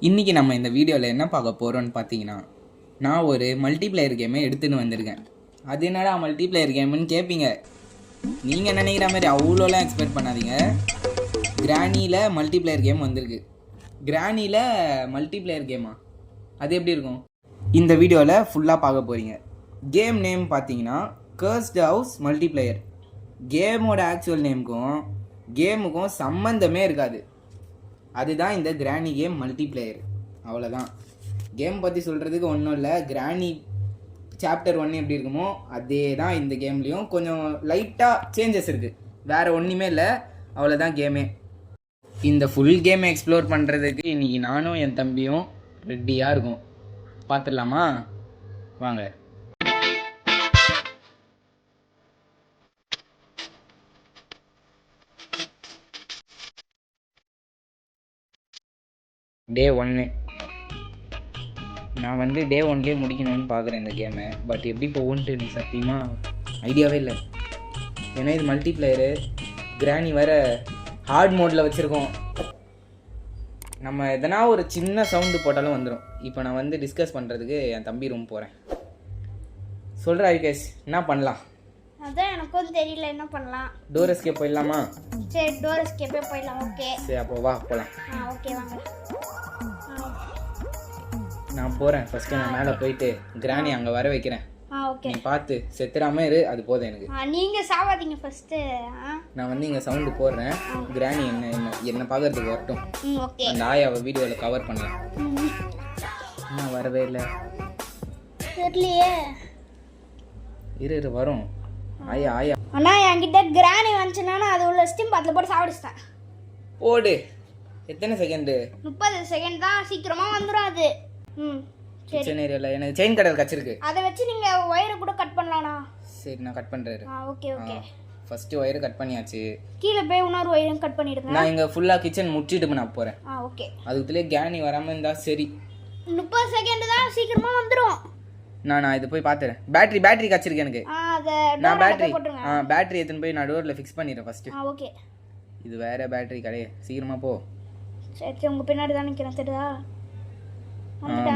இன்றைக்கி நம்ம இந்த வீடியோவில் என்ன பார்க்க போகிறோன்னு பார்த்தீங்கன்னா, நான் ஒரு மல்டிப்ளேயர் கேமை எடுத்துன்னு வந்திருக்கேன். அது என்னடா மல்டிப்ளேயர் கேமுன்னு கேட்பீங்க. நீங்கள் நினைக்கிற மாதிரி அவ்வளோலாம் எக்ஸ்பெக்ட் பண்ணாதீங்க. கிரானியில் மல்டிப்ளேயர் கேம் வந்திருக்கு. கிரானியில் மல்டிப்ளேயர் கேமா? அது எப்படி இருக்கும்? இந்த வீடியோவில் ஃபுல்லாக பார்க்க போகிறீங்க. கேம் நேம் பார்த்தீங்கன்னா கர்ஸ்ட் ஹவுஸ் மல்டிப்ளேயர். கேமோட ஆக்சுவல் நேமுக்கும் கேமுக்கும் சம்மந்தமே இருக்காது. அதுதான் இந்த கிரானி கேம் மல்டிப்ளேயர். அவ்வளோதான். கேம் பற்றி சொல்கிறதுக்கு ஒன்றும் இல்லை. கிரானி சாப்டர் 1 எப்படி இருக்குமோ அதே தான் இந்த கேம்லேயும். கொஞ்சம் லைட்டாக சேஞ்சஸ் இருக்குது, வேறு ஒன்றுமே இல்லை. அவ்வளோதான் கேமே. இந்த ஃபுல் கேமை எக்ஸ்ப்ளோர் பண்ணுறதுக்கு இன்றைக்கி நானும் என் தம்பியும் ரெடியாக இருக்கும். பார்த்துடலாமா? வாங்க. டே 1 நான் வந்து டே 1 முடிக்கணும்னு பார்க்குறேன் இந்த கேமை. பட் எப்படி போகுன்ட்டு எனக்கு சத்தியமாக ஐடியாவே இல்லை. ஏன்னா இது மல்டிப்ளேயரு, கிரானி வேறு ஹார்ட் மோடில் வச்சுருக்கோம். நம்ம எதனா ஒரு சின்ன சவுண்டு போட்டாலும் வந்துடும். இப்போ நான் வந்து டிஸ்கஸ் பண்ணுறதுக்கு என் தம்பி ரூம் போகிறேன். சொல்கிற ஐகேஷ், என்ன பண்ணலாம்? அதான் எனக்கும் தெரியல, என்ன பண்ணலாம். டோர் எஸ்கேப் போயிடலாமா? சரி, டோர் எஸ்கேப்பே போயிடலாம். ஓகே சரி, அப்போ வா போகலாம். ஓகே வாங்க. நான் போகிறேன். ஃபஸ்ட்டு நான் மேலே போயிட்டு கிரானி அங்கே வர வைக்கிறேன். ஓகே, நீ பார்த்து செத்துறாம இரு, அது போதும் எனக்கு. நீங்கள் சாவாதீங்க ஃபஸ்ட்டு. நான் வந்து இங்கே சவுண்டு போடுறேன். கிரானி என்ன பார்க்கறதுக்கு வரட்டும். ஓகே, அந்த ஆயாவை வீடியோவில் கவர் பண்ணலாம். இன்னும் வரவே இல்லை. தெரியலையே. இரு வரும். ஆயா அண்ணா, என்கிட்ட கிரானி வந்துச்சுன்னா அது உள்ள ஸ்டீம் பாத்தில் போட்டு சாப்பிடுச்சிட்டேன். ஓடு. எத்தனை செகண்டு? 30 செகண்ட் தான், சீக்கிரமாக வந்துடும் அது. சரி, கிச்சன் ஏரியாவில் எனக்கு செயின் கடல் கச்சிருக்கு. அதை வச்சு நீங்கள் ஒயரை கூட கட் பண்ணலாம்ண்ணா. சரி, நான் கட் பண்ணுறேன். Okay okay. First wire cut பண்ணியாச்சு. கீழே போய் இன்னொரு ஒயரும் கட் பண்ணிடுங்க. நான் இங்கே ஃபுல்லாக கிச்சன் முடிச்சிட்டு நான் போகிறேன். ஓகே. அதுக்குள்ளே கிரானி வராமல் இருந்தால் சரி. 30 செகண்ட் தான், சீக்கிரமாக வந்துடும். நான் இது போய் பார்த்துறேன். பேட்டரி கச்சிருக்கு எனக்கு. நான் பேட்டரி எடுத்துன்னு போய் நான் டோரில் ஃபிக்ஸ் பண்ணிடுறேன் ஃபஸ்ட்டு. ஓகே. இது வேற பேட்டரி கிடையாது. சீக்கிரமாக போ. சரி, உங்கள் பின்னாடி தான் நிற்கிறேன். தெரியுதா?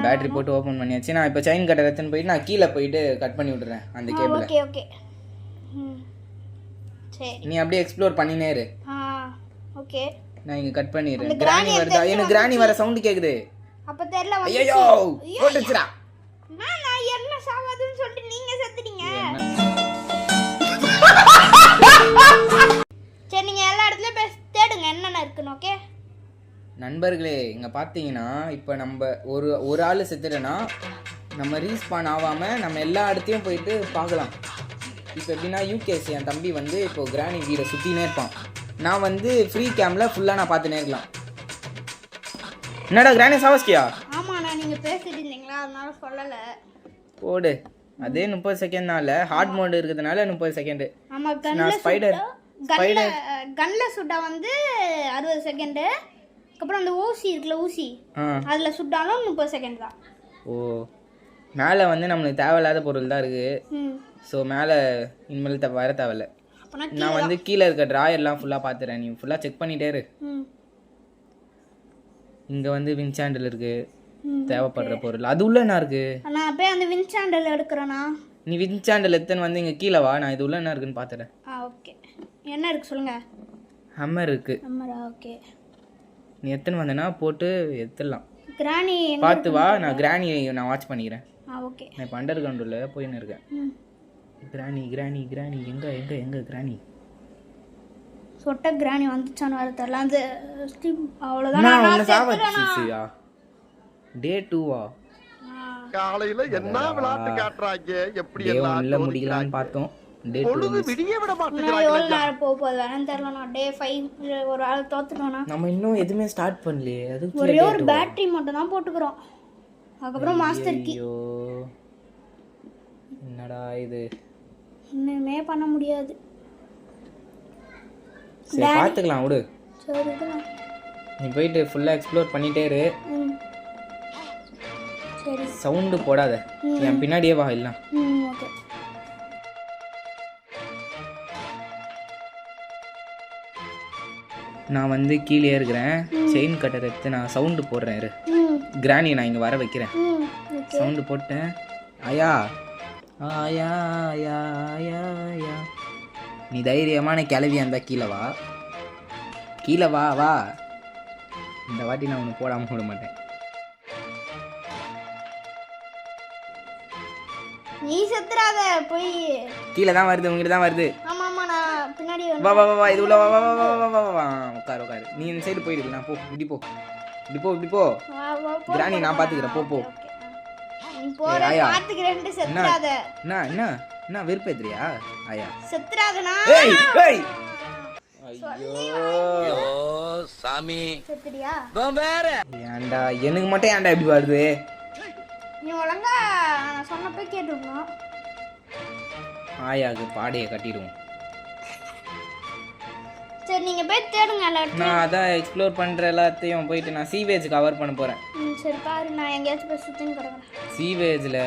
பேட்டரி போட்டு ஓப்பன் பண்ணியாச்சு. நான் இப்போ செயின் கட்டர் எடுத்துன்னு போயிட்டு நான் கீழே போயிட்டு கட் பண்ணி விட்டுறேன் அந்த கேபிளை. Okay okay. சரி, நீ அப்படியே எக்ஸ்ப்ளோர் பண்ணினே இரு. ஓகே. நான் இங்கே கட் பண்ணிடுறேன். கிரானி வருதா? எனக்கு கிரானி வர சவுண்ட் கேட்குது. அப்போ தெரியல. ஐயோ, போட்டுச்சுடா. நான் என்ன சாவாதுன்னு சொல்லிட்டு நீங்க செத்துட்டீங்க. சரி, நீங்க எல்லா இடத்துலயும் போய் தேடுங்க என்னென்ன இருக்குன்னு. ஓகே நண்பர்களே, இங்கே பார்த்தீங்கன்னா இப்போ நம்ம ஒரு ஆள் செத்துட்டேன்னா நம்ம ரீஸ்பான் ஆகாமல் நம்ம எல்லா இடத்தையும் போயிட்டு பார்க்கலாம். இப்போ எப்படின்னா யூகேசி என் தம்பி வந்து இப்போது கிரானி வீடை சுற்றினே இருப்பான். நான் வந்து ஃப்ரீ கேமில் ஃபுல்லாக நான் பார்த்துனே இருக்கலாம். என்னடா கிரானி சாவஸ்கியா? ஆமாண்ணா, நீங்கள் பேசிட்டு இருந்தீங்களா, அதனால சொல்லலை. போடு. அதே 30 செகண்ட் தான் இல்லை, ஹார்ட் மோடு இருக்கிறதுனால 30 செகண்டு. ஆமாம், கன்னில் சுட்டா வந்து 60 செகண்டு. அதுக்கப்புறம் அந்த ஊசி இருக்குல்ல, ஊசி அதில் சுட்டாலும் 30 செகண்ட் தான். ஓ, மேலே வந்து நம்மளுக்கு தேவையில்லாத பொருள் தான் இருக்குது. ஸோ மேலே இனிமேல் வர தேவையில்ல. நான் வந்து கீழே இருக்க ட்ராயர்லாம் ஃபுல்லாக பார்த்துறேன். நீ ஃபுல்லாக செக் பண்ணிட்டே இரு. இங்கே வந்து வின்சாண்டில் இருக்குது தேவைப்படுற பொருள். அது உள்ள என்ன இருக்குது? நான் போய் அந்த வின்சாண்டில் எடுக்கிறேண்ணா. நீ வின்சாண்டில் எத்தனை வந்து இங்கே கீழே வா, நான் இது உள்ள என்ன இருக்குன்னு பார்த்துறேன். ஓகே, என்ன இருக்குது சொல்லுங்கள். ஹம்மர் இருக்குது. ஹம்மரா? ஓகே. நீ எத்தனை வந்தேன்னா போட்டு எடுத்துடலாம். கிரானி பார்த்து வா. நான் கிரானி நான் வாட்ச் பண்ணிக்கிறேன். ஓகே. நான் இப்போ அண்டர் கிரவுண்டில் போயின்னு இருக்கேன். கிரானி கிரானி கிரானி எங்கே எங்கே எங்கே கிரானி? சொட்ட கிரானி வந்துச்சான்னு வர தெரியல. அந்த அவ்வளோதான். டே 2வா? காலையில என்ன விளையாட்டு காட்டுறாங்க, எப்படி எல்லாம் முடிக்கலாம்னு பார்த்தோம். டே 2 விடிய விட மாட்டேங்கிறாங்க. எவ்வளவு நேரம் போகுது வேணாம் தெரியல. டே 5 ஒரு ஆள் தோத்துட்டோம்னா. நம்ம இன்னும் எதுவுமே ஸ்டார்ட் பண்ணலையே. அது ஒரே ஒரு பேட்டரி மட்டும் தான் போட்டுக்கிறோம். அதுக்கப்புறம் மாஸ்டர் கீ. என்னடா இது? இன்னுமே பண்ண முடியாது. சரி, பார்த்துக்கலாம் விடு. சரி, நீ போயிட்டு ஃபுல்லாக எக்ஸ்ப்ளோர் பண்ணிட்டே இரு. சரி, சவுண்டு போடாத. என் பின்னாடியே வா. இல்லை ஓகே. நான் வந்து கீழே இருக்கிறேன். செயின் கட்டர் எடுத்து நான் சவுண்டு போடுறேன். இரு. கிராணி நான் இங்கே வர வைக்கிறேன். ஓகே. சவுண்டு போட்டேன். ஆயா ஆயா ஆயா ஆயா ஆயா. நீ தைரியமான கிளவியா இருந்தா கீழே வா, கீழே வா வா. இந்த வாட்டி நான் ஒன்று போடாமல் விட மாட்டேன். நீ செத்துறாத போய். கீழே தான் வருது, உங்ககிட்ட தான் வருது. ஆமா ஆமா நான் பின்னாடி வா வா வா வா, இது உள்ள வா வா வா வா வா வா வா. உட்காரு உட்காரு. நீ இந்த சைடு போயிடு. நான் போ, இப்படி போ இப்படி போ இப்படி போ. வா வா போ. கிராணி நான் பாத்துக்கிறேன், போ போ. நீ போற பாத்துக்கிறேன்னு செத்துறாத. என்ன என்ன என்ன வெறுப்பேத்துறியா ஆயா? செத்துறாதனா. ஏய் ஏய் ஐயோ சாமி செத்துறியா? வேற ஏன்டா எனக்கு மட்டும் ஏன்டா இப்படி வருது? நீ ஒழுங்கா நான் சொன்னப்ப கேட்டுக்கணும். ஆயாக்கு பாடையை கட்டிடுவோம். சரி நீங்க போய் தேடுங்க எல்லாத்தையும். நான் அதான் எக்ஸ்ப்ளோர் பண்ற எல்லாத்தையும் போயிட்டு நான் சீவேஜ் கவர் பண்ண போறேன். சரி பாரு, நான் எங்கேயாச்சும் போய் சுத்தின்னு கிடக்குறேன். சீவேஜில்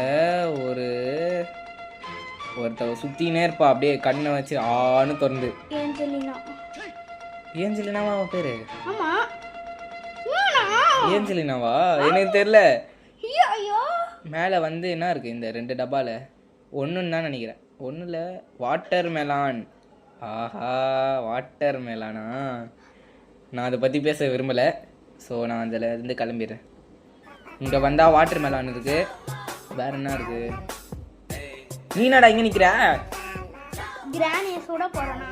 ஒருத்தவ சுத்தினே இருப்பா, அப்படியே கண்ணை வச்சு ஆன்னு திறந்து. ஏஞ்சலினா. ஏஞ்சலினாவா அவ பேரு? ஆமா. ஏனா? ஏஞ்சலினாவா? எனக்கு தெரியல. ஐயோ ஐயோ. மேலே வந்து என்ன இருக்கு இந்த 2 டப்பால? ஒன்றுன்னு தான் நினைக்கிறேன். ஒன்றுல வாட்டர் மெலான். ஆஹா, வாட்டர் மெலானா? நான் அதை பற்றி பேச விரும்பலை. ஸோ நான் அதில் இருந்து கிளம்பிடுறேன். இங்கே வந்தால் வாட்டர் மெலான் இருக்கு. வேற என்ன இருக்கு? நீ என்னடா இங்கே நிற்கிற? கிரானியை சுட போறேனா?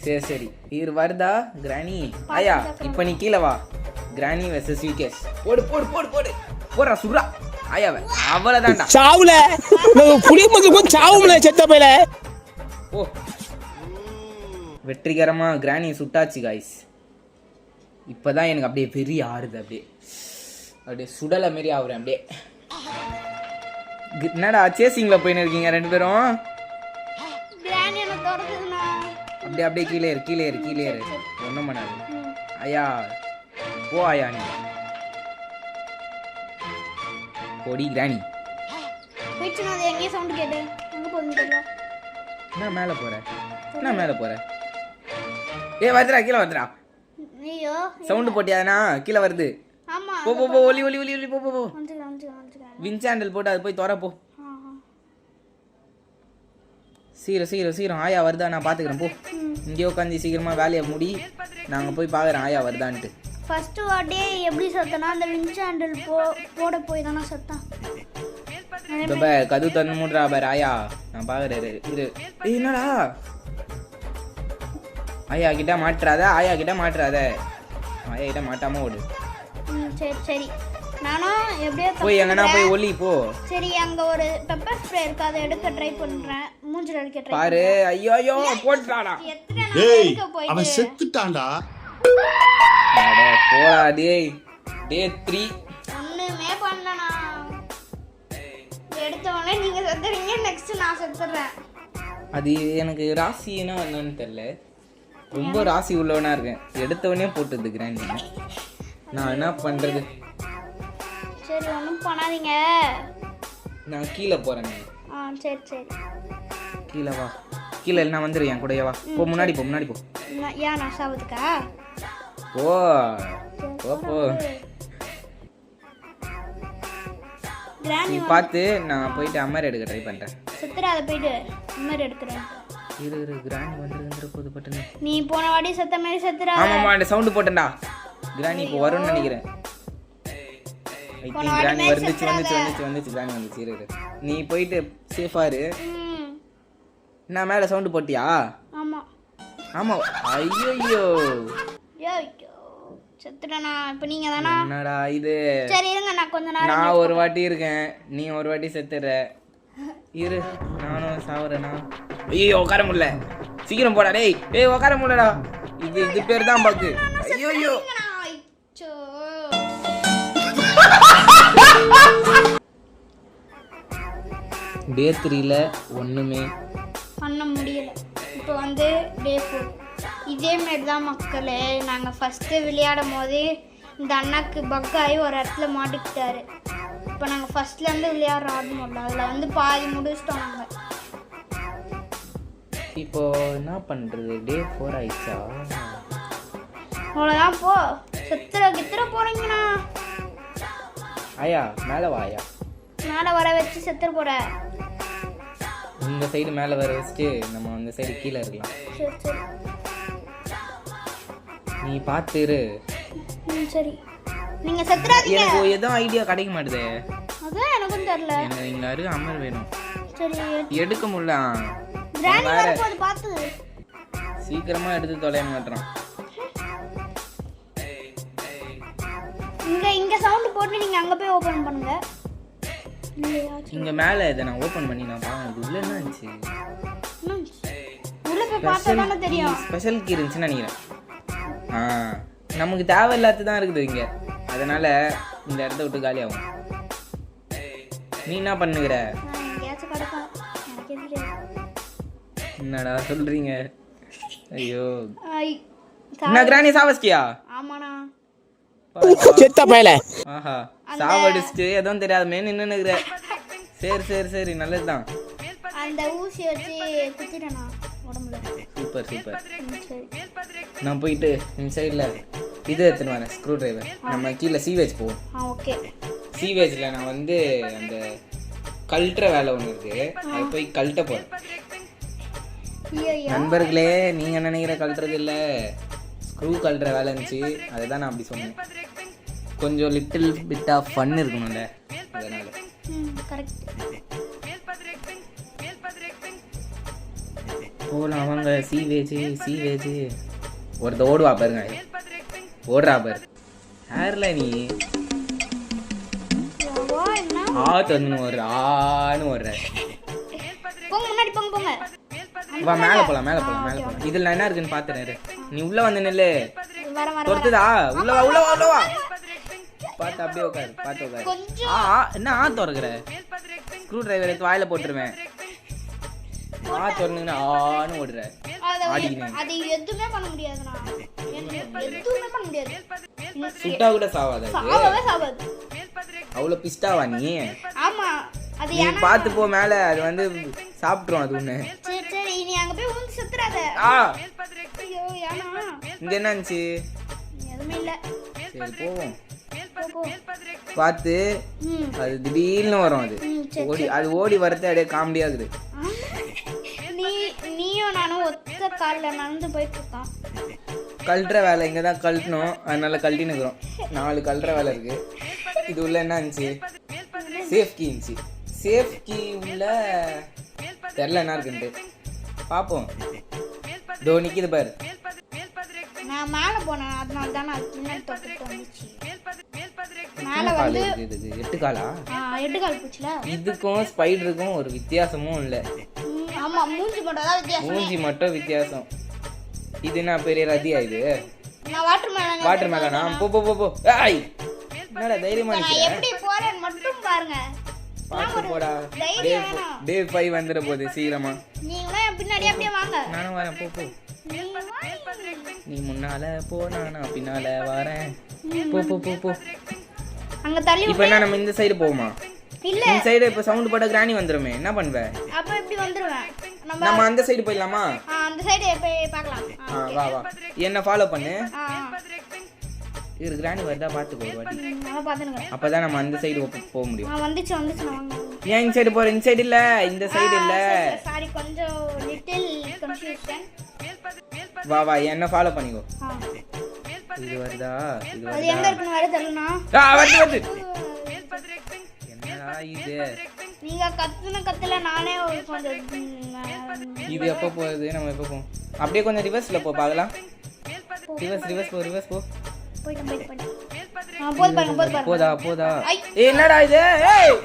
சரி சரி, இது வருதா கிராணி? ஆயா இப்போ நீ கீழே வா. கிராணி வெர்சஸ் விகேஸ். போடு போடு போடு போடு போடுறா, சுடுறா ஆயாவை. அவ்வளோதான்டா. சாவுல புளிய மக்களுக்கு சாவுல செத்த பையில. ஓ, வெற்றிகரமா கிராணி சுட்டாச்சு காய்ஸ். இப்போதான் எனக்கு அப்படியே பெரிய ஆறுது. அப்படியே அப்படியே சுடலை மாரி ஆகுறேன். அப்படியே என்னடா சேசிங்கில் போயின்னு இருக்கீங்க 2 பேரும்? கிரானி என்ன தொடர்ந்துதுனா? அப்படியே அப்படியே கீழே ஏறு கீழே ஏறு கீழே ஏறு. ஒன்றும் பண்ணாது. ஐயா போ ஆயா, நீ போடி கிராணி. போயிடுச்சுனா அது எங்கேயும் சவுண்டு கேட்டு எங்கே போகுதுன்னு தெரியல. என்ன மேலே போகிற? என்ன மேலே போகிற? ஏ வந்துடா, கீழே வந்துடா. ஐயோ சவுண்டு போட்டியாண்ணா? கீழே வருது. ஆமா. போ போ போ, ஒலி ஒலி ஒலி ஒலி, போ போ போ. வந்துக்கிறேன். வின்சாண்டல் போட்டு அது போய் தொற போ. சீக்கிரம் சீக்கிரம் சீக்கிரம். ஆயா வருதா? நான் பார்த்துக்கிறேன். போ, இங்கே உட்காந்து சீக்கிரமாக வேலையை முடி. நாங்கள் போய் பார்க்குறேன் ஆயா வருதான்ட்டு. ஃபர்ஸ்ட் வாட்டே எப்படி சத்தனா? அந்த வின்சாண்டல் போட போய் தானே சத்தம். இப்போ கது தந்து மூடுறா பாரு ஆயா. நான் பார்க்குறேன் இரு. என்னடா ஆயா கிட்ட மாட்டுறாத, ஆயா கிட்ட மாட்டுறாத. ஆயா கிட்ட மாட்டாம ஓடு. சரி சரி, நானும் எப்படியோ போய் எங்கன்னா போய் ஒலி போ. சரி, அங்க ஒரு பெப்பர் ஸ்ப்ரே இருக்கு, அதை எடுக்க ட்ரை பண்றேன். மூஞ்சில அடிக்க ட்ரை பாரு. ஐயோ ஐயோ போட்டுறாடா. டேய் அவன் செத்துட்டான்டா. அட போடா டேய். டே 3 ஒண்ணுமே பண்ணலனா. எடுத்த உடனே நீங்க செத்துறீங்க, நெக்ஸ்ட் நான் செத்துறேன். அது எனக்கு ராசினா என்னன்னு தெரியல. ரொம்ப ராசி உள்ளவனா இருக்கேன். எடுத்தவனே போட்டுது கிராண்டி. நான் என்ன பண்றது? சரி ஒன்றும் பண்ணாதீங்க. நான் கீழே போறேன். சரி சரி, கீழே வா. கீழே நான் வந்துடுறேன், என் கூடயே வா. போ, முன்னாடி போ முன்னாடி போ. ஏன் நான் சாவதுக்கா? ஓ போ போ. கிராணி பார்த்து நான் போயிட்டு அம்மர் எடுக்க ட்ரை பண்றேன். செத்துறாத, போயிட்டு அம்மர் எடுக்கிறேன். இரு இரு, கிராணி வந்துருந்துற போது பட்டுன்னு. நீ போன வாட்டி செத்த மாதிரி செத்துறா. ஆமாம்மா, அந்த சவுண்டு போட்டேன்டா. கிராணி இப்போ வரும்னு நினைக்கிறேன். ஐ திங்க் கிராணி வந்துச்சு வந்துச்சு வந்துச்சு வந்துச்சு. கிராணி வந்துச்சு. இரு இரு, நீ போயிட்டு சேஃபா இரு. நான் மேலே சவுண்டு போட்டியா? ஆமா ஆமா. ஐயோ ஐயோ செத்துட்டேனா? இப்போ நீங்க தானா? என்னடா இது? சரி இருங்க, நான் கொஞ்ச நேரம். நான் ஒரு வாட்டி இருக்கேன், நீ ஒரு வாட்டி செத்துற. இரு, நானும் சாவுறேனா? ஐயோ உட்கார முடியல. சீக்கிரம் போடா டேய். ஏய் உட்கார முடியலடா. இது பேர் தான் பாக்கு. ஐயோ ஐயோ. டே 3ல ஒண்ணுமே பண்ண முடியல. இப்போ வந்து டே 4. இதே மாதிரி தான் மக்களே. நாங்கள் ஃபஸ்ட்டு விளையாடும் போது இந்த அண்ணாக்கு பக் ஆகி ஒரு இடத்துல மாட்டிக்கிட்டாரு. இப்போ நாங்கள் ஃபஸ்ட்லேருந்து விளையாடுற ஆட முடியல. அதில் வந்து பாதி முடிச்சிட்டோம் நாங்கள். இப்போ என்ன பண்றது? டே 4 ஆயிடுச்சா? அவ்வளோதான். போ, செத்துற கித்துற போகிறீங்கண்ணா. ஆயா மேலே வா ஆயா. மேலே வர வச்சு செத்துற போற. இந்த சைடு மேலே வர வச்சுட்டு நம்ம அந்த சைடு கீழே இருக்கலாம். சரி சரி. நீ பார்த்துரு. சரி. நீங்க செத்துறாதீங்க. எனக்கு எதுவும் ஐடியா கிடைக்க மாட்டுதே. அதான் எனக்கும் தெரியல. எனக்கு இங்க அரு அமர் வேணும். சரி. எடுக்க முடியல. கிராணி வரப்போது பார்த்து. சீக்கிரமா எடுத்து தொலைய மாட்டறான். இங்க சவுண்ட் போட்டு நீங்க அங்க போய் ஓபன் பண்ணுங்க. இங்க மேல இத நான் ஓபன் பண்ணி நான் பாருங்க உள்ள என்ன இருந்துச்சு. உள்ள போய் பார்த்தா தான தெரியும். ஸ்பெஷல் கீ இருந்துச்சுன்னு நினைக்கிறேன். நமக்கு தேவையில்லாத தான் இருக்குது இங்க. அதனால இந்த இடத்த விட்டு காலி ஆகும். நீ என்ன பண்ணுகிற? என்னடா சொல்றீங்க? ஐயோ என்ன கிராணி சாவஸ்டியா? ஆமாண்ணா. செத்த பயல. ஆஹா சாவடிச்சிட்டு எதுவும் தெரியாதமே நின்னுகிற. சரி சரி சரி நல்லதுதான். அந்த ஊசி வச்சு குத்திட்டேனா உடம்புல. Super super. நான் போயிட்டு இன்சைட்ல இது எடுத்துன்னு வரேன் ஸ்க்ரூ டிரைவர். நம்ம கீழே சீவேஜ் போவோம். ஓகே. சீவேஜில் நான் வந்து அந்த கழட்டுற வேலை ஒன்று இருக்கு. அது போய் கழட்ட போகிறேன். நண்பர்களே நீங்கள் நினைக்கிற கழட்டுறது இல்லை, ஸ்க்ரூ கழட்டுற வேலை இருந்துச்சு. அதுதான் நான் அப்படி சொன்னேன். கொஞ்சம் லிட்டில் பிட் ஆஃப் ஃபன் இருக்கணும்ல, அதனால. போகலாம் வாங்க. சீவேஜ் ஒருத்த ஓடுவா பாருங்க. ஓடுறா பாரு. ஹேர்ல நீ தன்னு ஒரு ஆன்னு ஓடுற. முன்னாடி போங்க. வா மேலே போலாம். இதில் நான் என்ன இருக்குன்னு பார்த்துறாரு. நீ உள்ள வந்து நெல்லு. பொறுத்துதா? உள்ள வா. பார்த்து அப்படியே உட்காரு. என்ன திறக்கிற? ஸ்க்ரூ டிரைவர் எடுத்து வாயில போட்டுருவேன். திறந்துங்கன்னா ஆன்னு ஓடுற. அது எதுவுமே பண்ண முடியாதுண்ணா. எதுவுமே பண்ண முடியாது. சுட்டா கூட சாவாது. அவ்வளோ பிஸ்டாவா நீ? ஆமா. அது நீ பார்த்து போ மேல. அது வந்து சாப்பிட்றோம் அது ஒன்று. சரி நீ அங்க போய் ஊந்து சுத்துறாத. ஐயோ யானா. இங்க என்ன இருந்துச்சு? எதுவுமே இல்ல. சரி போவோம். பார்த்து அது திடீர்னு வரும். அது ஓடி வரது அப்படியே காமெடியா இருக்குது. நீயும் நானும் ஒத்த கால்ல நடந்து போயிட்டு இருக்கோம். கழட்டுற வேலை இங்கே தான் கழட்டணும். அதனால கழட்டின்னு இருக்கிறோம். 4 கழட்டுற வேலை இருக்கு. இது உள்ள என்ன இருந்துச்சு? சேஃப் கீ இருந்துச்சு. சேஃப் கீ உள்ள தெரில என்ன இருக்குன்ட்டு பார்ப்போம். தோ நிற்கிது பாரு. நான் மேலே போனேன், அதனால தான் நான் பின்னாடி தொட்டுட்டு வந்துச்சு. மேலே வந்து 8 காலா? 8 கால் பூச்சில. இதுக்கும் ஸ்பைடருக்கும் ஒரு வித்தியாசமும் இல்லை. ஆமா மூஞ்சி மட்டும் தான் வித்தியாசம். மூஞ்சி மட்டும் வித்தியாசம். இது என்ன பெரிய ரதியா? இது நான் வாட்டர் மேலனா. போ. ஏய் என்னடா தைரியமா நிக்கிற? நான் எப்படி போறேன்னு மட்டும் பாருங்க. பாத்து போடா. டே 5 வந்துற போகுது சீக்கிரமா. நீங்களும் பின்னாடி அப்படியே வாங்க. நானும் வரேன். போ. நீ முன்னால போ, நான் பின்னால வரேன். போ. அங்க தள்ளி. இப்போ என்ன நம்ம இந்த சைடு போவோமா? இல்ல இந்த சைடு இப்ப சவுண்ட் போட கிராணி வந்துருமே. என்ன பண்ணுவ? அப்ப இப்படி வந்துருவேன். நம்ம அந்த சைடு போயிடலாமா? அந்த சைடு போய் பார்க்கலாம். வா என்ன ஃபாலோ பண்ணு. இரு கிராணி வருதா பாத்துக்கோ ஒரு வாட்டி. நான் பாத்துங்க. அப்பதான் நம்ம அந்த சைடு போக முடியும். வந்துச்சு வாங்க. ஏன் இந்த சைடு போற? இந்த சைடு இல்ல, இந்த சைடு இல்ல. சாரி கொஞ்சம் லிட்டில் கன்ஃபியூஷன். வா என்ன ஃபாலோ பண்ணிக்கோ. இது வருதா? அது எங்க இருக்குன்னு வர தெரியலனா. வருது. என்னடா இது? நீங்க கத்தல நானே கொஞ்சம். இது எப்ப போகுது? நம்ம எப்ப போவோம்? அப்படியே கொஞ்சம் ரிவர்ஸ்ல போ பார்க்கலாம். ரிவர்ஸ் போ. போய். போய் பாருங்க. போதா. ஏய் என்னடா இது? ஏய்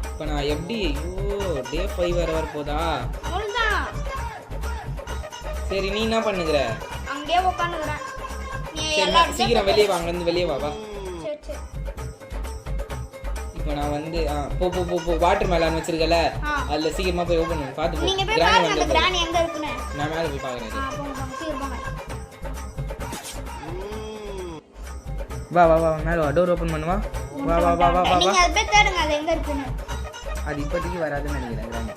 இப்போ நான் எப்படி? டே 5 வர போதா? சரி நீ என்ன பண்ணுகிற? அங்கேயே உட்காந்துக்கிறேன். சீக்கிரம் வெளியே வா. அங்கேருந்து வெளியே வா. சரி. இப்போ நான் வந்து போ. வாட்டர் மேலான் வச்சிருக்கல, அதுல சீக்கிரமா போய் ஓபன் பண்ணு. பாத்து போ. நீங்க போய் பாருங்க அந்த கிரானி எங்க இருக்குன்னு. நான் மேல போய் பாக்குறேன். வா மேல வா. டோர் ஓபன் பண்ணுவா. வா. நீங்க அத போய் தேடுங்க அது எங்க இருக்குன்னு. அது இப்போதைக்கு வராதுன்னு நினைக்கிறேன் கிரானி.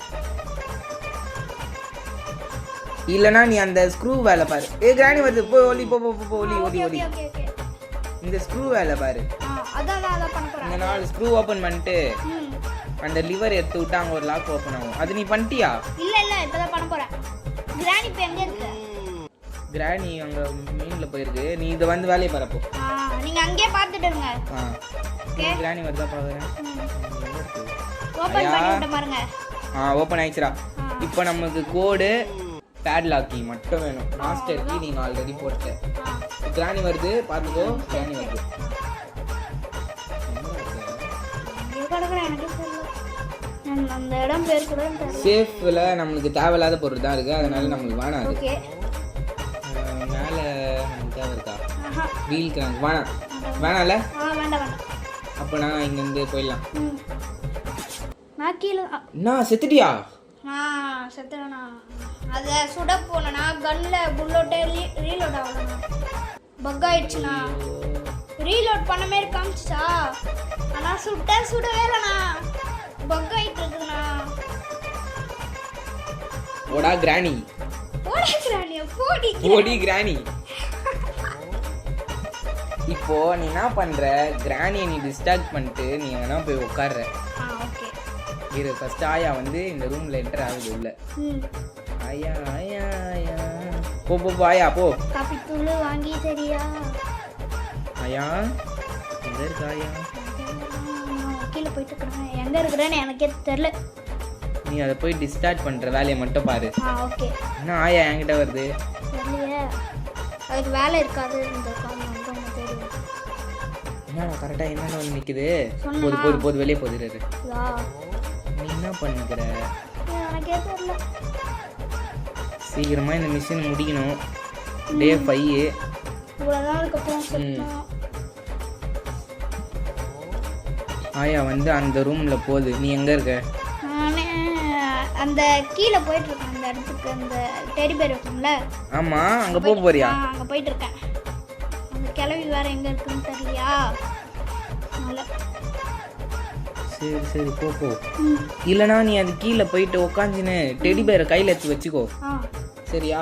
இல்லைனா நீ அந்த ஸ்க்ரூ வேலை பாரு. கிராணி வருது, போ ஒலி, போ போ போ ஒலி ஒலி ஒலி. ஓகே இந்த ஸ்க்ரூ வேலை பாரு. அதான் பண்ண போறேன். இந்த 4 ஸ்க்ரூ ஓப்பன் பண்ணிட்டு அந்த லிவர் எடுத்து விட்டு அங்கே ஒரு லாக் ஓப்பன் ஆகும். அது நீ பண்ணிட்டியா? இல்லை இப்போதான் பண்ண போறேன். கிராணி இப்போ எங்கே இருக்கு? கிராணி அங்கே மீனில் போயிருக்கு. நீ இதை வந்து வேலையை பரப்போ. நீங்கள் அங்கேயே பார்த்துட்டு இருங்க. கிராணி வருதா பார்க்குறேன். ஓப்பன் பண்ணி விட்ட பாருங்க. ஓப்பன் ஆயிடுச்சுடா. இப்போ நமக்கு கோடு பேட்லாக் கீ மட்டும் வேணும். மாஸ்டர் கீ நீங்கள் ஆல்ரெடி போட்ட. கிராணி வருது, பார்த்துக்கோ. கிராணி வருது. அந்த இடம் பேர் கூட சேஃப்ல நம்மளுக்கு தேவையில்லாத பொருள் தான் இருக்கு, அதனால நம்மளுக்கு வேணாம். ஓகே. மேலே நமக்கு தேவை இருக்கா? வீல் கிராங்க் வேணாம்ல? வேண்டாம். அப்போ நான் இங்கேருந்து போயிடலாம். நான் கீழே நான் செத்துட்டியா? செத்துறேண்ணா. அதை சுட போனேண்ணா. கன்னில் புல்லோட்டே ரீலோட் ஆகலண்ணா. பக் ஆயிடுச்சுண்ணா. ரீலோட் பண்ண மாரி காமிச்சிச்சா, ஆனால் சுடவே இல்லைண்ணா. பக் ஆகிட்டு இருக்குண்ணா. ஓடா கிராணி. போடி கிராணி. இப்போ நீ என்ன பண்ற? கிராணியை நீ டிஸ்ட்ராக்ட் பண்ணிட்டு நீ எங்கன்னா போய் உட்கார்ற. இரு, ஃபர்ஸ்ட் ஆயா வந்து இந்த ரூம்ல என்டர் ஆகுது உள்ள. ஆயா ஆயா ஆயா, போ போ ஆயா போ. காபி தூள் வாங்கி சரியா? ஆயா எங்க இருக்கா? ஆயா கீழே போயிட்டு இருக்கேன். எங்க இருக்கிறேன்னு எனக்கே தெரியல. நீ அதை போய் டிஸ்டார்ட் பண்ற வேலையை மட்டும் பாரு. ஓகே. என்ன ஆயா என்கிட்ட வருது? தெரியலையே, அதுக்கு வேலை இருக்காது. இந்த என்ன கரெக்டாக என்னென்ன வந்து நிற்குது? போது வெளியே போதுறாரு. நீ என்ன பண்ணிக்கிற? எனக்கே தெரியல. சீக்கிரமாக இந்த மிஷின் முடிக்கணும். டே 5 இவ்வளோதான். அதுக்கப்புறம் ஆயா வந்து அந்த ரூமில் போகுது. நீ எங்கே இருக்க? அந்த கீழே போயிட்டு இருக்கேன். அந்த இடத்துக்கு அந்த டெடி பேர் இருக்கும்ல. ஆமாம், அங்கே போக போறியா? அங்கே போயிட்டு இருக்கேன். அந்த கிளவி வேற எங்கே இருக்குன்னு தெரியலையா? சரி போ. இல்லைனா நீ அது கீழே போயிட்டு உக்காந்துன்னு டெடி பேரை கையில் எடுத்து வச்சுக்கோ. சரியா?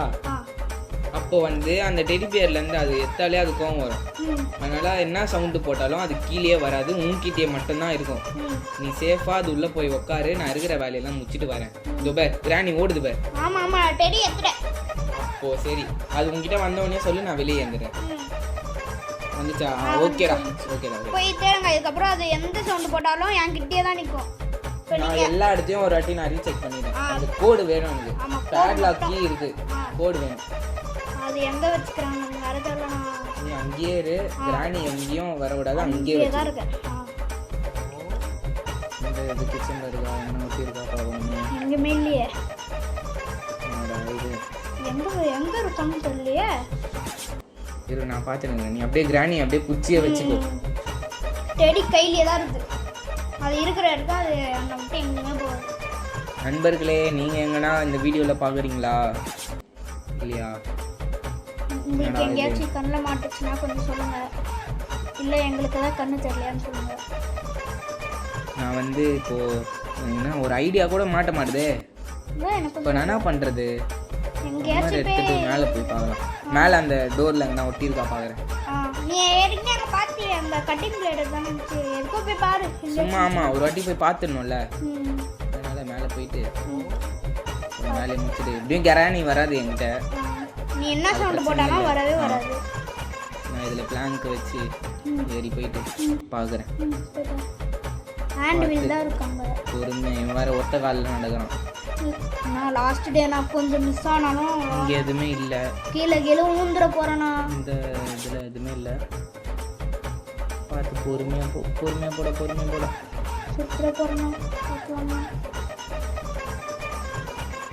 அப்போ வந்து அந்த டெடி பேர்லேருந்து அது எத்தாலே அது கோவம் வரும். அதனால் என்ன சவுண்டு போட்டாலும் அது கீழே வராது, உன்கிட்டே மட்டும்தான் இருக்கும். நீ சேஃபாக அது உள்ளே போய் உக்காரு. நான் இருக்கிற வேலையெல்லாம் முடிச்சுட்டு வரேன். துபேர் கிராணி ஓடுது பேர். அப்போ சரி, அது உங்ககிட்ட வந்தவொடனே சொல்லு, நான் வெளியே வந்துடுறேன். வந்துச்சா? ஓகேடா. போய் தேடுங்க. அதுக்கப்புறம் அது எந்த சவுண்டு போட்டாலும் என்கிட்டயே தான் நிற்கும். நான் எல்லா இடத்தையும் ஒரு வாட்டி நான் ரீசெக் பண்ணிடுறேன். அந்த கோடு வேணும் எனக்கு. பேட்லாக் கீ இருக்கு, கோடு வேணும். அது எங்க வச்சுக்கறாங்க? வேற தெரியல. நீ அங்கேயே இரு. கிராணி எங்கேயும் வர விடாத, அங்கேயே தான் இருக்கு. இந்த கிச்சன்ல இருக்கா? என்ன ஊற்றி இருக்கா பாருங்க. எங்கேயுமே இல்லையே. எங்க இருக்கான்னு தெரியலையே. இரு, நான் பார்த்துருங்க. நீ அப்படியே கிராணி அப்படியே குச்சியை வச்சுக்கோ. டெடி கையிலே தான் இருக்கு. அது இருக்கிற இடத்துல அது அந்த மட்டும் எங்கேயுமே போகாது. நண்பர்களே, நீங்கள் எங்கன்னா இந்த வீடியோவில் பார்க்குறீங்களா இல்லையா? உங்களுக்கு எங்கேயாச்சும் கண்ணில் மாட்டுச்சுன்னா கொஞ்சம் சொல்லுங்கள். இல்லை எங்களுக்கு தான் கண்ணு தெரியலையான்னு சொல்லுங்கள். நான் வந்து இப்போது என்ன ஒரு ஐடியா கூட மாட்ட மாட்டுதே. இப்போ நான் என்ன பண்ணுறது? எங்கேயாச்சும் எடுத்துட்டு மேலே போய் பார்க்கலாம். மேலே அந்த டோரில் எங்கன்னா ஒட்டியிருக்கா பார்க்குறேன். நீ ஏற்கனவே அங்கே பார்த்து அந்த கட்டிங் பிளேடு தானே எதுக்கோ போய் பாரு. சும்மா ஆமாம், ஒரு வாட்டி போய் பார்த்துடணும்ல. அதனால் மேலே போயிட்டு மேலே முடிச்சுட்டு இப்படியும் கிராணி வராது என்கிட்ட. நீ என்ன சவுண்ட் போட்டாலும் வரவே வராது. நான் இதில் பிளாங்க் வச்சு ஏறி போயிட்டு பார்க்குறேன். ஹேண்ட் வீல் தான் இருக்காங்க. பொறுமையாக வேறு ஒத்த காலில் நடக்கிறான். நான் லாஸ்ட் டே நான் கொஞ்சம் மிஸ் ஆனாலும் இங்கே எதுவுமே இல்லை. கீழே ஊந்துட போகிறேண்ணா. இந்த இதில் எதுவுமே இல்லை. பார்த்து பொறுமையாக போட. சுற்றுற போகிறேண்ணா.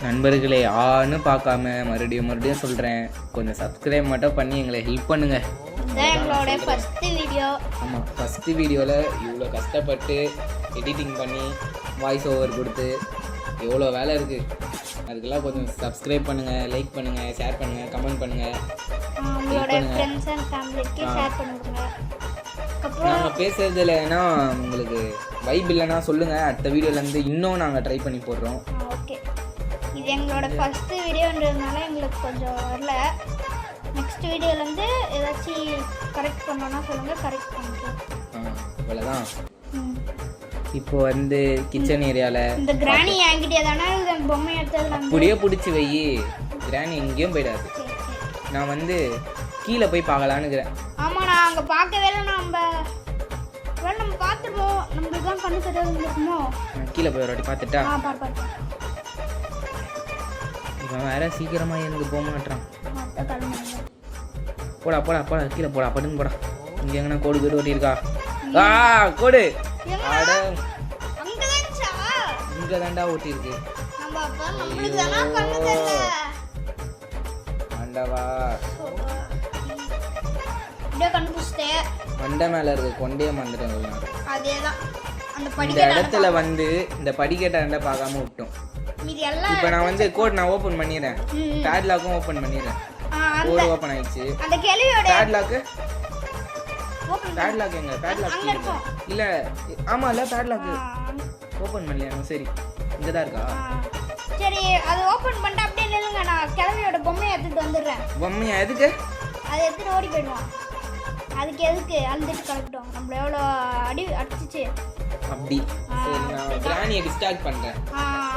நண்பர்களே, ஆன்னு பார்க்காம மறுபடியும் சொல்கிறேன், கொஞ்சம் சப்ஸ்கிரைப் மட்டும் பண்ணி எங்களை ஹெல்ப் பண்ணுங்கள். இதான் எங்களோட ஃபஸ்ட்டு வீடியோ. ஆமாம், ஃபஸ்ட்டு வீடியோவில் இவ்வளோ கஷ்டப்பட்டு எடிட்டிங் பண்ணி வாய்ஸ் ஓவர் கொடுத்து எவ்வளோ வேலை இருக்குது. அதுக்கெல்லாம் கொஞ்சம் சப்ஸ்கிரைப் பண்ணுங்கள், லைக் பண்ணுங்கள், ஷேர் பண்ணுங்கள், கமெண்ட் பண்ணுங்கள். உங்களோட ஃப்ரெண்ட்ஸ் அண்ட் ஃபேமிலிக்கு ஷேர் பண்ணுங்க. நாங்கள் பேசுகிறதுல ஏன்னா உங்களுக்கு வைப் இல்லைன்னா சொல்லுங்கள். அடுத்த வீடியோலேருந்து இன்னும் நாங்கள் ட்ரை பண்ணி போடுறோம். ஓகே. இது எங்களோட ஃபர்ஸ்ட் வீடியோன்றதுனால எங்களுக்கு கொஞ்சம் வரல. நெக்ஸ்ட் வீடியோலேருந்து ஏதாச்சும் கரெக்ட் பண்ணோன்னா சொல்லுங்கள், கரெக்ட் பண்ணிக்கலாம். இவ்வளோதான். இப்போ வந்து கிச்சன் ஏரியாவில் இந்த கிராணி என்கிட்டயே தானே இந்த பொம்மை எடுத்தது. அப்படியே பிடிச்சி வை, கிராணி எங்கேயும் போயிடாது. நான் வந்து கீழே போய் பார்க்கலான்னுக்கிறேன். ஆமாம், நான் அங்கே பார்க்கவே இல்லை. நம்ம பார்த்துருவோம், நம்மளுக்கு தான் கண்ணு தெரியாது இருக்குமோ. கீழே போய் ஒரு வாட்டி பார்த்துட்டா. பார்த்து இவன் வேற சீக்கிரமாக எனக்கு போக மாட்டான். போடா போடா போடா, கீழே போடா, பட்டுன்னு போடா. இங்கே எங்கன்னா கோடு கோடு ஓட்டியிருக்கா? கோடு இங்கே தாண்டா ஓட்டியிருக்கு. ஆண்டவா, மண்டை மேலே இருக்கு, கொண்டே மறந்துட்டேன். இந்த இடத்துல வந்து இந்த படிக்கட்டாண்ட பார்க்காம விட்டோம். இப்போ நான் வந்து கோட் நான் ஓப்பன் பண்ணிடுறேன், பேட்லாக்கும் ஓப்பன் பண்ணிடுறேன். கோடு ஓப்பன் ஆயிடுச்சு. பேட்லாக்கு எங்க? பேட்லாக் இல்லை, ஆமாம் இல்லை, பேட்லாக்கு ஓப்பன் பண்ணலையா? சரி, இங்கே தான் இருக்கா? சரி, அது ஓப்பன் பண்ணிட்டு அப்படியே நில்லுங்க. நான் கிழவியோட பொம்மையை எடுத்துட்டு வந்துடுறேன். பொம்மையா எதுக்கு? அதை எடுத்துட்டு ஓடி போயிடுவான். அதுக்கு எதுக்கு அழுதுட்டு கலப்பிட்டோம்? நம்மள எவ்வளோ அடிச்சிச்சு அப்படி. சரி, நான் கிராணியை டிஸ்டார்ட் பண்ணுறேன்.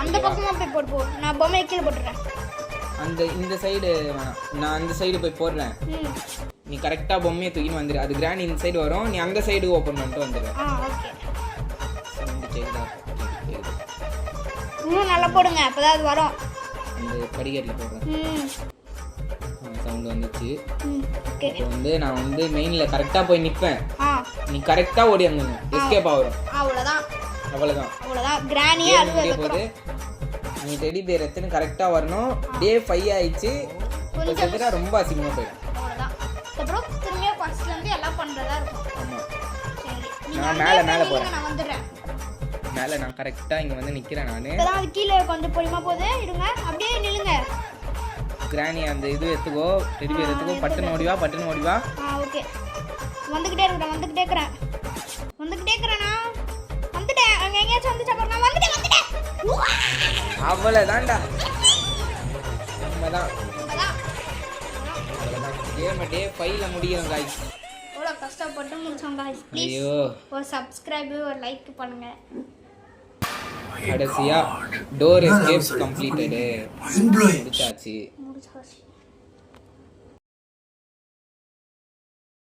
அந்த பக்கமாக போய் போட்டு போ. நான் பொம்மையை கீழே போட்டுறேன். இந்த சைடு வேணாம், நான் அந்த சைடு போய் போடுறேன். நீ கரெக்டாக பொம்மையை தூக்கின்னு வந்துடு. அது கிராணி இந்த சைடு வரும், நீ அந்த சைடு ஓப்பன் பண்ணிட்டு வந்துடுறேன். ஓகே. இன்னும் நல்லா போடுங்க, அப்போதான் அது வரும். இந்த படிக்கட்டில் போடுறேன். சவுண்டு வந்துச்சு. ஓகே. இப்போ வந்து நான் வந்து மெயினில் கரெக்டாக போய் நிற்பேன். நீ கரெக்டாக ஓடி வந்துங்க, எஸ்கேப் ஆகும். அவ்வளோதான். கிராணியே அழுவ போது நீ டெடி பேர் எத்தனை கரெக்டாக வரணும். டே 5 ஆயிடுச்சு, கொஞ்சம் ரொம்ப அசிங்கமாக போயிடும். அப்புறம் திரும்பியும் ஃபர்ஸ்ட்லேருந்து எல்லாம் பண்ணுறதா இருக்கும். ஆமாம். சரி, நான் மேலே போகிறேன். நான் வந்துடுறேன். மேலே நான் கரெக்டாக இங்கே வந்து நிற்கிறேன். நான் இப்போதான் அது கீழே கொஞ்சம் பொறுமா போகுது. இருங்க, அப்படியே நில்லுங்க. கிராணி அந்த இது எடுத்துக்கோ, டெடி பேர் எடுத்துக்கோ. பட்டுன்னு ஓடிவா. ஓகே. வந்துக்கிட்டே இருக்கிறேன். வந்துட்டேன். அங்கே எங்கேயாச்சும் வந்துச்சா பாருங்க. நான் வந்துட்டேன். அவ்வளோதான்டா, உண்மைதான். கேம் டே 5ல முடியும் गाइस. எவ்வளோ கஷ்டப்பட்டு முடிச்சோம் गाइस. ப்ளீஸ் ஒரு சப்ஸ்கிரைப், ஒரு லைக் பண்ணுங்க. கடைசியா டோர் எஸ்கேப் கம்ப்ளீட்டட். முடிச்சாச்சு.